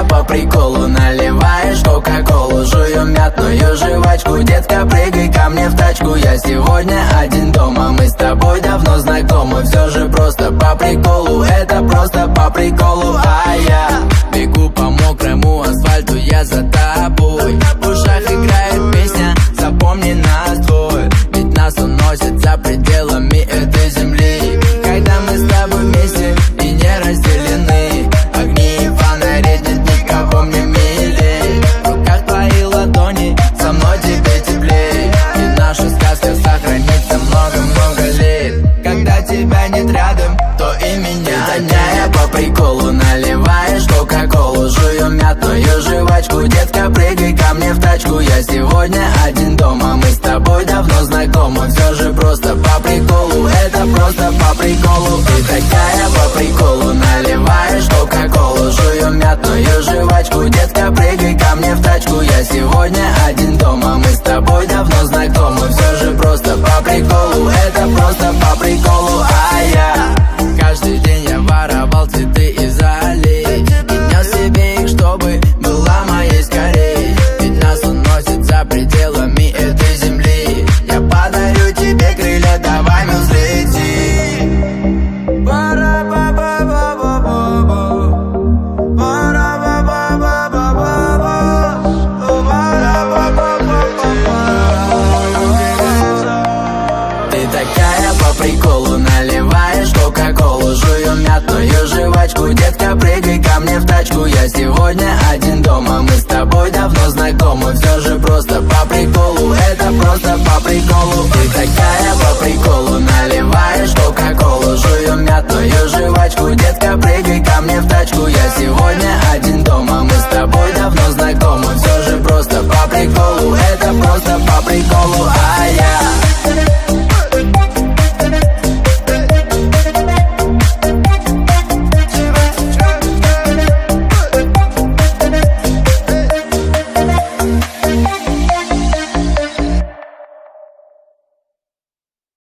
по приколу наливаешь кока-колу, жуем мятную жвачку. Детка, прыгай ко мне в тачку. Я сегодня один дома, мы с тобой давно знакомы. Все же просто по приколу, это просто по приколу. А я бегу по мокрому асфальту, я за тобой. В ушах играет песня, запомни нас двое. Ведь нас уносит за пределами этой земли. Когда мы с тобой вместе и не разделены, огни и фонари, нет никого мне милей. В руках твои ладони, со мной тебе теплей. И наша сказка сохранится много-много лет. Когда тебя нет рядом, то и меня нет. По приколу наливаешь кока-колу, жуем мятную жвачку. Детка, прыгай ко мне в тачку. Я сегодня один дома, мы с тобой давно знакомы. Все же просто по приколу, это просто по приколу. Ты такая по приколу наливаешь кока-колу, жуем мятную жвачку. Детка, прыгай ко мне в тачку. Я сегодня один дома, мы с тобой давно знакомы. Все же просто по приколу, это просто по приколу. А я каждый день я воровал цветы из аллей и нес себе их, чтобы была моей скорей. Ведь нас уносит за пределами этой земли. Я подарю тебе крылья, давай мы взлетим. Ты такая по приколу наливаешь кока-колу, жуем мятную жвачку. Детка, прыгай ко мне в тачку. Я сегодня один дома, мы с тобой давно знакомы. Все же просто по приколу, это просто по приколу. Ты такая по приколу наливаешь кока-колу, жуем мятную жвачку. Детка, прыгай ко мне в тачку. Я сегодня один дома, мы с тобой давно знакомы. Все же просто по приколу, это просто по приколу.